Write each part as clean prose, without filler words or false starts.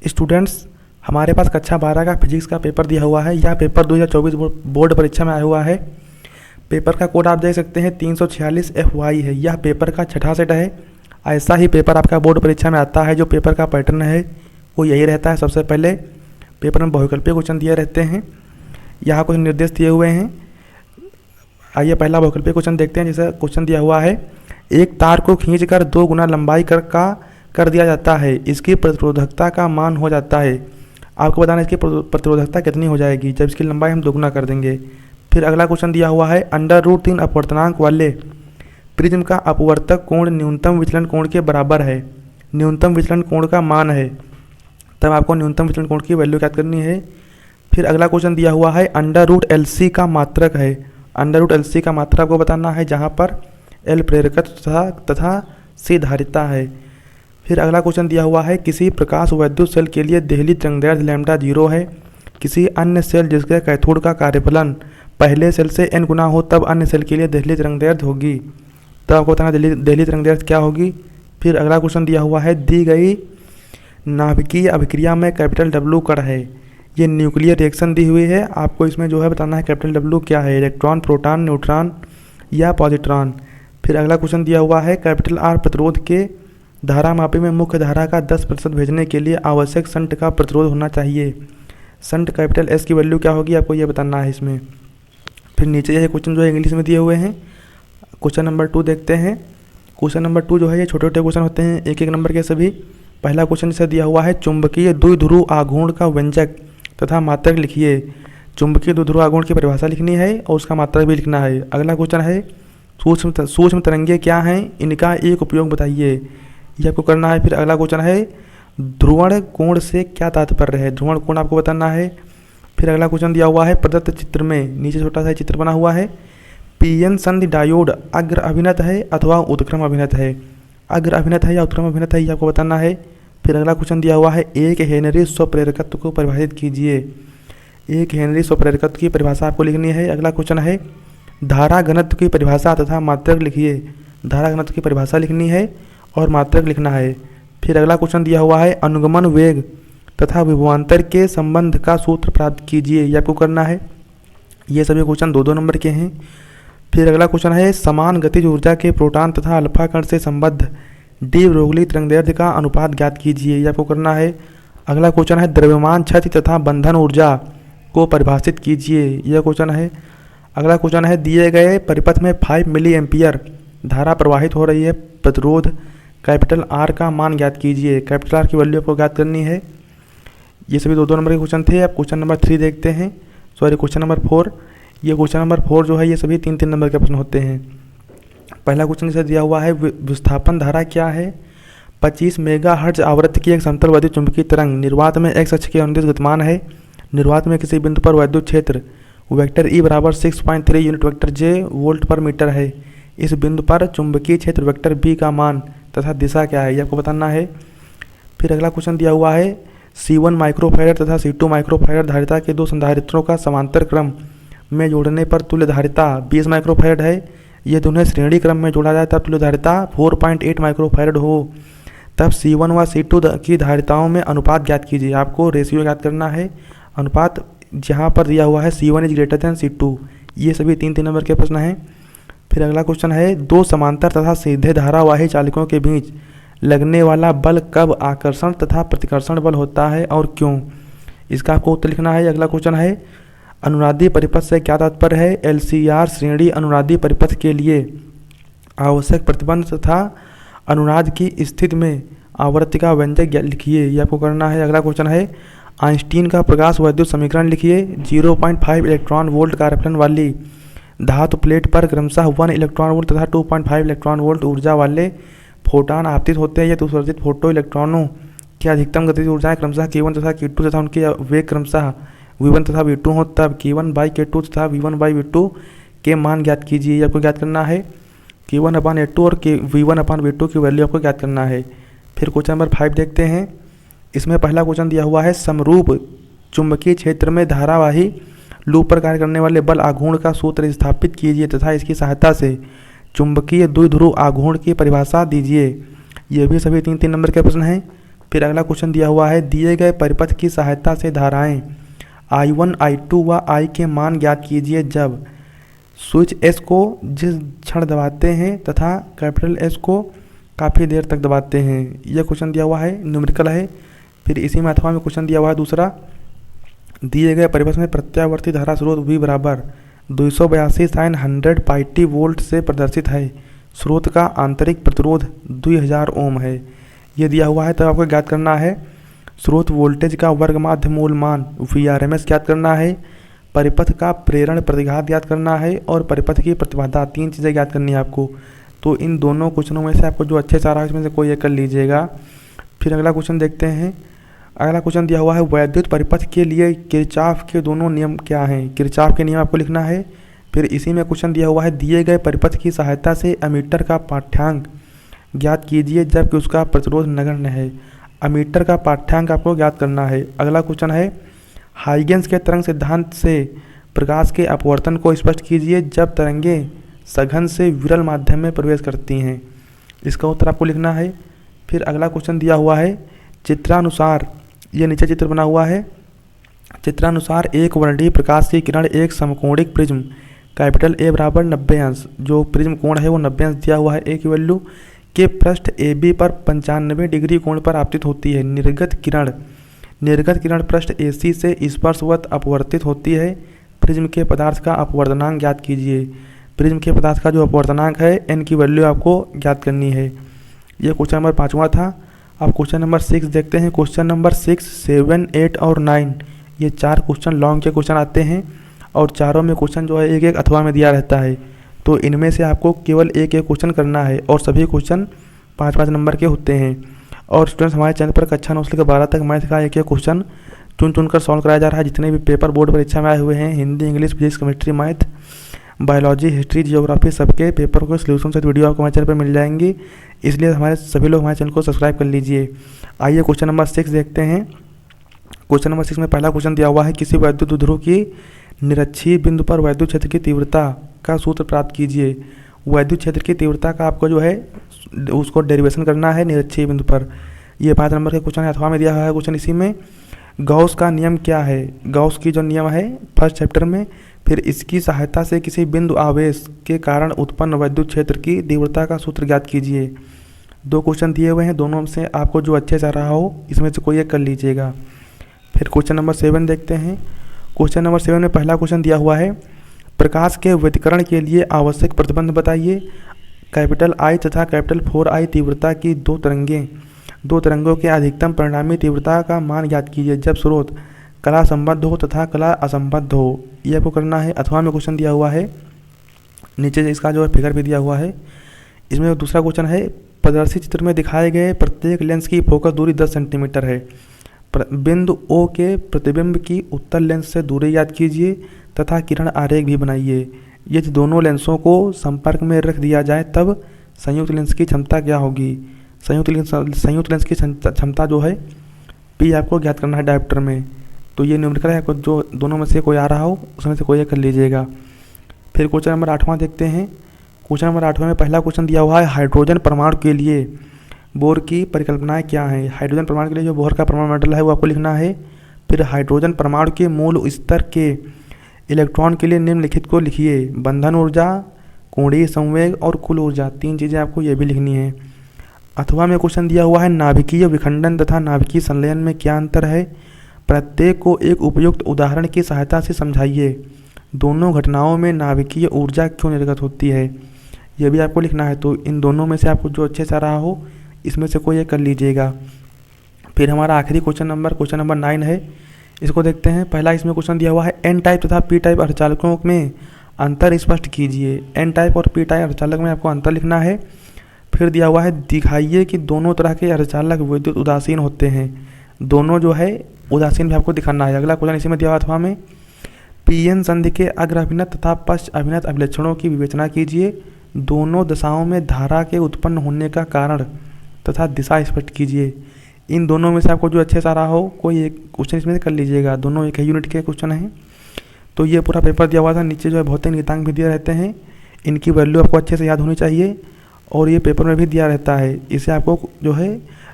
Students, हमारे पास कक्षा 12 का फिजिक्स का पेपर दिया हुआ है। यह पेपर 2024 बोर्ड परीक्षा में आया हुआ है। पेपर का कोड आप देख सकते हैं 346 FY है। यह पेपर का छठा सेट है। ऐसा ही पेपर आपका बोर्ड परीक्षा में आता है। जो पेपर का पैटर्न है वो यही रहता है। सबसे पहले पेपर में बहुविकल्पीय क्वेश्चन दिए रहते हैं। यहाँ कुछ निर्देश दिए हुए हैं। आइए पहला बहुविकल्पीय क्वेश्चन देखते हैं। जैसे क्वेश्चन दिया हुआ है, एक तार को खींचकर 2 गुना लंबाई कर दिया जाता है, इसकी प्रतिरोधकता का मान हो जाता है। आपको बताना है इसकी प्रतिरोधकता कितनी हो जाएगी जब इसकी लंबाई हम 2 गुना कर देंगे। फिर अगला क्वेश्चन दिया हुआ है, √3 अपवर्तनांक वाले प्रिज्म का अपवर्तक कोण न्यूनतम विचलन कोण के बराबर है। न्यूनतम विचलन कोण का मान है, तब आपको न्यूनतम विचलन कोण की वैल्यू याद करनी है। फिर अगला क्वेश्चन दिया हुआ है, √LC का मात्रक है। √LC का मात्रक आपको बताना है, जहाँ पर L प्रेरकत्व तथा C धारिता है। फिर अगला क्वेश्चन दिया हुआ है, किसी प्रकाश वैद्युत सेल के लिए देहली तरंगदैर्घ्य लैम्ब्डा 0 है। किसी अन्य सेल जिसके कैथोड का कार्यफलन पहले सेल से n गुना हो, तब अन्य सेल के लिए देहली तरंगदैर्घ्य होगी। तब आपको बताना देहली तरंगदैर्घ्य क्या होगी। फिर अगला क्वेश्चन दिया हुआ है, दी गई नाभिकीय अभिक्रिया में कैपिटल W कण है। ये न्यूक्लियर रिएक्शन दी हुई है। आपको इसमें जो है बताना है कैपिटल W क्या है, इलेक्ट्रॉन, प्रोटॉन, न्यूट्रॉन या पॉजिट्रॉन। फिर अगला क्वेश्चन दिया हुआ है, कैपिटल R प्रतिरोध के धारा मापी में मुख्य धारा का 10% भेजने के लिए आवश्यक शंट का प्रतिरोध होना चाहिए। शंट कैपिटल S की वैल्यू क्या होगी, आपको ये बताना है इसमें। फिर नीचे ये क्वेश्चन जो है इंग्लिश में दिए हुए हैं। क्वेश्चन नंबर 2 देखते हैं। क्वेश्चन नंबर 2 जो है ये छोटे छोटे क्वेश्चन होते हैं, एक एक नंबर के सभी। पहला क्वेश्चन से दिया हुआ है, चुंबकीय द्विध्रुव आघूर्ण का व्यंजक तथा मात्रक लिखिए। चुंबकीय द्विध्रुव आघूर्ण की परिभाषा लिखनी है और उसका मात्रक भी लिखना है। अगला क्वेश्चन है, सूक्ष्म तरंगे क्या हैं, इनका एक उपयोग बताइए। ये आपको करना है। फिर अगला क्वेश्चन है, ध्रुवण कोण से क्या तात्पर्य है। ध्रुवण कोण आपको बताना है। फिर अगला क्वेश्चन दिया हुआ है, प्रदत्त चित्र में, नीचे छोटा सा चित्र बना हुआ है, पीएन संधि डायोड अग्र अभिनत है अथवा उत्क्रम अभिनत है। अग्र अभिनत है या उत्क्रम अभिनत है, ये आपको बताना है। फिर अगला क्वेश्चन दिया हुआ है, एक हेनरी स्वप्रेरकत्व को परिभाषित कीजिए। एक हेनरी स्वप्रेरकत्व की परिभाषा आपको लिखनी है। अगला क्वेश्चन है, धारा घनत्व की परिभाषा तथा मात्रक लिखिए। धारा घनत्व की परिभाषा लिखनी है और मात्रक लिखना है। फिर अगला क्वेश्चन दिया हुआ है, अनुगमन वेग तथा विभवांतर के संबंध का सूत्र प्राप्त कीजिए। ये आपको करना है। ये सभी क्वेश्चन 2-2 नंबर के हैं। फिर अगला क्वेश्चन है, समान गतिज ऊर्जा के प्रोटॉन तथा अल्फा कण से संबद्ध डी ब्रोगली तरंगदैर्घ्य का अनुपात ज्ञात कीजिए। ये आपको करना है। अगला क्वेश्चन है, द्रव्यमान क्षति तथा बंधन ऊर्जा को परिभाषित कीजिए। यह क्वेश्चन है। अगला क्वेश्चन है, दिए गए परिपथ में 5 मिली एम्पियर धारा प्रवाहित हो रही है, प्रतिरोध कैपिटल R का मान ज्ञात कीजिए। कैपिटल R की वैल्यू आपको ज्ञात करनी है। ये सभी 2-2 नंबर के क्वेश्चन थे। अब क्वेश्चन नंबर 3 देखते हैं। Question number 4। ये क्वेश्चन नंबर 4 जो है ये सभी 3-3 नंबर के प्रश्न होते हैं। पहला क्वेश्चन जैसे दिया हुआ है, विस्थापन धारा क्या है। 25 मेगाहर्ट्ज आवृत्ति की एक समतल वैद्युत चुंबकीय तरंग निर्वात में x अक्ष के अनुदिश गतिमान है। निर्वात में किसी बिंदु पर वैद्युत क्षेत्र वेक्टर E बराबर 6.3 यूनिट वेक्टर J वोल्ट पर मीटर है। इस बिंदु पर चुंबकीय क्षेत्र वेक्टर B का मान तथा दिशा क्या है, ये आपको बताना है। फिर अगला क्वेश्चन दिया हुआ है, C1 माइक्रोफैरड तथा C2 माइक्रोफैरड धारिता के 2 संधारित्रों का समांतर क्रम में जोड़ने पर तुल्य धारिता 20 माइक्रोफैरड है। ये दोनों श्रेणी क्रम में जोड़ा जाए तब तुल्य धारिता 4.8 माइक्रोफैरड हो। तब C1 व C2 की धारिताओं में अनुपात ज्ञात कीजिए। आपको रेशियो ज्ञात करना है। अनुपात जहाँ पर दिया हुआ है C1 is greater than C2। ये सभी 3-3 नंबर के प्रश्न हैं। फिर अगला क्वेश्चन है, 2 समांतर तथा सीधे धारावाही चालकों के बीच लगने वाला बल कब आकर्षण तथा प्रतिकर्षण बल होता है और क्यों। इसका आपको उत्तर लिखना है। अगला क्वेश्चन है, अनुनादी परिपथ से क्या तात्पर्य है। LCR श्रेणी अनुनादी परिपथ के लिए आवश्यक प्रतिबंध तथा अनुनाद की स्थिति में आवृत्ति का व्यंजक लिखिए। यह आपको करना है। अगला क्वेश्चन है, आइंस्टीन का प्रकाश वैद्युत समीकरण लिखिए। 0.5 इलेक्ट्रॉन वोल्ट कार्यफलन वाली धातु प्लेट पर क्रमशः 1 इलेक्ट्रॉन वोल्ट तथा 2.5 इलेक्ट्रॉन वोल्ट ऊर्जा वाले फोटान आपतित होते हैं। यह उत्सर्जित फोटो इलेक्ट्रॉनों की अधिकतम गतिज ऊर्जाएं क्रमशः K1 तथा K2 तथा उनके वेग क्रमशः V1 तथा V2 हो, तब K1/K2 तथा V1/V2 के मान ज्ञात कीजिए। ये आपको ज्ञात करना है। K1/A2 और V1/V2 की वैल्यू आपको ज्ञात करना है। फिर क्वेश्चन नंबर 5 देखते हैं। इसमें पहला क्वेश्चन दिया हुआ है, समरूप चुंबकीय क्षेत्र में धारावाही लूप पर कार्य करने वाले बल आघूर्ण का सूत्र स्थापित कीजिए तथा इसकी सहायता से चुंबकीय द्विध्रुव आघूर्ण की परिभाषा दीजिए। ये भी सभी 3-3 नंबर के प्रश्न हैं। फिर अगला क्वेश्चन दिया हुआ है, दिए गए परिपथ की सहायता से धाराएं I1, I2 व I के मान ज्ञात कीजिए जब स्विच S को जिस क्षण दबाते हैं तथा कैपिटल S को काफ़ी देर तक दबाते हैं। यह क्वेश्चन दिया हुआ है, न्यूमेरिकल है। फिर इसी में अथवा में क्वेश्चन दिया हुआ है दूसरा, दिए गए परिपथ में प्रत्यावर्ती धारा स्रोत V बराबर 282 साइन 100 पाई टी वोल्ट से प्रदर्शित है। स्रोत का आंतरिक प्रतिरोध 2000 ओम है। ये दिया हुआ है, तब आपको ज्ञात करना है स्रोत वोल्टेज का वर्ग माध्य मूल मान VRMS ज्ञात करना है, परिपथ का प्रेरण प्रतिघात ज्ञात करना है और परिपथ की प्रतिबाधा, 3 चीज़ें ज्ञात करनी है आपको। तो इन दोनों क्वेश्चनों में से आपको जो अच्छे से आ रहा है इसमें से कोई एक कर लीजिएगा। फिर अगला क्वेश्चन देखते हैं। अगला क्वेश्चन दिया हुआ है, वैद्युत परिपथ के लिए किरचॉफ के दोनों नियम क्या हैं। किरचॉफ के नियम आपको लिखना है। फिर इसी में क्वेश्चन दिया हुआ है, दिए गए परिपथ की सहायता से अमीटर का पाठ्यांक ज्ञात कीजिए जबकि उसका प्रतिरोध नगण्य है। अमीटर का पाठ्यांक आपको ज्ञात करना है। अगला क्वेश्चन है, हाइगेंस के तरंग सिद्धांत से प्रकाश के अपवर्तन को स्पष्ट कीजिए जब तरंगें सघन से विरल माध्यम में प्रवेश करती हैं। इसका उत्तर आपको लिखना है। फिर अगला क्वेश्चन दिया हुआ है, चित्रानुसार, ये नीचे चित्र बना हुआ है, चित्रानुसार एक वर्णीय प्रकाश की किरण एक समकोणिक प्रिज्म कैपिटल A बराबर 90 अंश, जो प्रिज्म कोण है वो 90 अंश दिया हुआ है A की वैल्यू, के पृष्ठ AB पर 95 डिग्री कोण पर आपतित होती है। निर्गत किरण पृष्ठ AC से स्पर्शवत अपवर्तित होती है। प्रिज्म के पदार्थ का अपवर्तनांक ज्ञात कीजिए। प्रिज्म के पदार्थ का जो अपवर्तनांक है n की वैल्यू आपको ज्ञात करनी है। यह क्वेश्चन नंबर 5वां था। अब क्वेश्चन नंबर 6 देखते हैं। क्वेश्चन नंबर 6, 7, 8 और 9 ये 4 क्वेश्चन लॉन्ग के क्वेश्चन आते हैं और चारों में क्वेश्चन जो है एक एक अथवा में दिया रहता है। तो इनमें से आपको केवल एक एक क्वेश्चन करना है और सभी क्वेश्चन 5-5 नंबर के होते हैं। और स्टूडेंट्स, हमारे चैनल पर कक्षा 9 से लेकर 12 तक मैथ का एक एक क्वेश्चन चुन कर सॉल्व कराया जा रहा है। जितने भी पेपर बोर्ड परीक्षा में आए हुए हैं, Hindi, English, physics, chemistry, math, biology, history, geography, सबके पेपर को सोल्यूशन से वीडियो आपको हमारे चैनल पर मिल जाएंगी। इसलिए हमारे सभी लोग हमारे चैनल को सब्सक्राइब कर लीजिए। आइए क्वेश्चन नंबर 6 देखते हैं। क्वेश्चन नंबर 6 में पहला क्वेश्चन दिया हुआ है, किसी वैद्युत ध्रुव की निरक्षीय बिंदु पर वैद्युत क्षेत्र की तीव्रता का सूत्र प्राप्त कीजिए। वैद्युत क्षेत्र की तीव्रता का आपको जो है उसको डेरिवेशन करना है निरक्षीय बिंदु पर। ये 5 नंबर के क्वेश्चन है, अथवा में दिया हुआ है क्वेश्चन। इसी में गॉस का नियम क्या है, गॉस की जो नियम है फर्स्ट चैप्टर में। फिर इसकी सहायता से किसी बिंदु आवेश के कारण उत्पन्न वैद्युत क्षेत्र की तीव्रता का सूत्र ज्ञात कीजिए। 2 क्वेश्चन दिए हुए हैं, दोनों में से आपको जो अच्छे से आ रहा हो इसमें से कोई एक कर लीजिएगा। फिर क्वेश्चन नंबर 7 देखते हैं। क्वेश्चन नंबर 7 में पहला क्वेश्चन दिया हुआ है, प्रकाश के व्यतिकरण के लिए आवश्यक प्रतिबंध बताइए। कैपिटल I तथा कैपिटल 4I तीव्रता की दो तरंगों के अधिकतम परिणामी तीव्रता का मान ज्ञात कीजिए जब स्रोत कला संबद्ध हो तथा कला असंबद्ध हो। ये आपको करना है। अथवा में क्वेश्चन दिया हुआ है, नीचे से इसका जो है फिगर भी दिया हुआ है। इसमें दूसरा क्वेश्चन है, प्रदर्शित चित्र में दिखाए गए प्रत्येक लेंस की फोकस दूरी 10 सेंटीमीटर है। बिंदु O के प्रतिबिंब की उत्तल लेंस से दूरी याद कीजिए तथा किरण आरेख भी बनाइए। यदि दोनों लेंसों को संपर्क में रख दिया जाए तब संयुक्त लेंस की क्षमता क्या होगी। संयुक्त लेंस की क्षमता जो है P आपको ज्ञात करना है डायोप्टर में। तो ये न्यूमेरिकल है, जो दोनों में से कोई आ रहा हो उसमें से कोई एक कर लीजिएगा। फिर क्वेश्चन नंबर 8वां देखते हैं। क्वेश्चन नंबर 8वें में पहला क्वेश्चन दिया हुआ है, हाइड्रोजन परमाणु के लिए बोर की परिकल्पनाएं क्या हैं। हाइड्रोजन परमाणु के लिए जो बोर का परमाणु मॉडल है वो आपको लिखना है। फिर हाइड्रोजन परमाणु के मूल स्तर के इलेक्ट्रॉन के लिए निम्नलिखित को लिखिए, बंधन ऊर्जा, कोणीय संवेग और कुल ऊर्जा। 3 चीज़ें आपको ये भी लिखनी है। अथवा में क्वेश्चन दिया हुआ है, नाभिकीय विखंडन तथा नाभिकीय संलयन में क्या अंतर है। प्रत्येक को एक उपयुक्त उदाहरण की सहायता से समझाइए। दोनों घटनाओं में नाभिकीय ऊर्जा क्यों निर्गत होती है, यह भी आपको लिखना है। तो इन दोनों में से आपको जो अच्छे से आ रहा हो इसमें से कोई एक कर लीजिएगा। फिर हमारा आखिरी क्वेश्चन नंबर 9 है। इसको देखते हैं। पहला इसमें क्वेश्चन दिया हुआ है, एन टाइप तथा पी टाइप अर्धचालकों में अंतर स्पष्ट कीजिए। एन टाइप और पी टाइप अर्धचालक में आपको अंतर लिखना है। फिर दिया हुआ है, दिखाइए कि दोनों तरह के अर्धचालक विद्युत उदासीन होते हैं। दोनों जो है उदासीन भी आपको दिखाना है। अगला क्वेश्चन इसी में दिया हुआ अथवा में, पीएन संधि के अग्र अभिनत तथा पश्च अभिनत अभिलक्षणों की विवेचना कीजिए। दोनों दशाओं में धारा के उत्पन्न होने का कारण तथा दिशा स्पष्ट कीजिए। इन दोनों में से आपको जो अच्छे से आ रहा हो कोई एक क्वेश्चन इसमें से कर लीजिएगा। दोनों एक ही यूनिट के क्वेश्चन हैं। तो ये पूरा पेपर दिया हुआ था। नीचे जो है भौतिक नियतांक भी दिए रहते हैं, इनकी वैल्यू आपको अच्छे से याद होनी चाहिए। और ये पेपर में भी दिया रहता है। इससे आपको जो है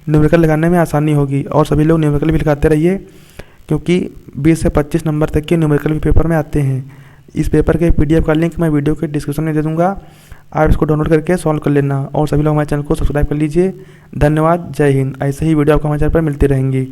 न्यूमेरिकल लगाने में आसानी होगी, और सभी लोग न्यूमेरिकल भी लगाते रहिए, क्योंकि 20 से 25 नंबर तक के न्यूमेरिकल भी पेपर में आते हैं। इस पेपर के PDF का लिंक मैं वीडियो के डिस्क्रिप्शन में दे दूँगा, आप इसको डाउनलोड करके सॉल्व कर लेना। और सभी लोग हमारे चैनल को सब्सक्राइब कर लीजिए। धन्यवाद, जय हिंद। ऐसे ही वीडियो आपको हमारे चैनल पर मिलते रहेंगे।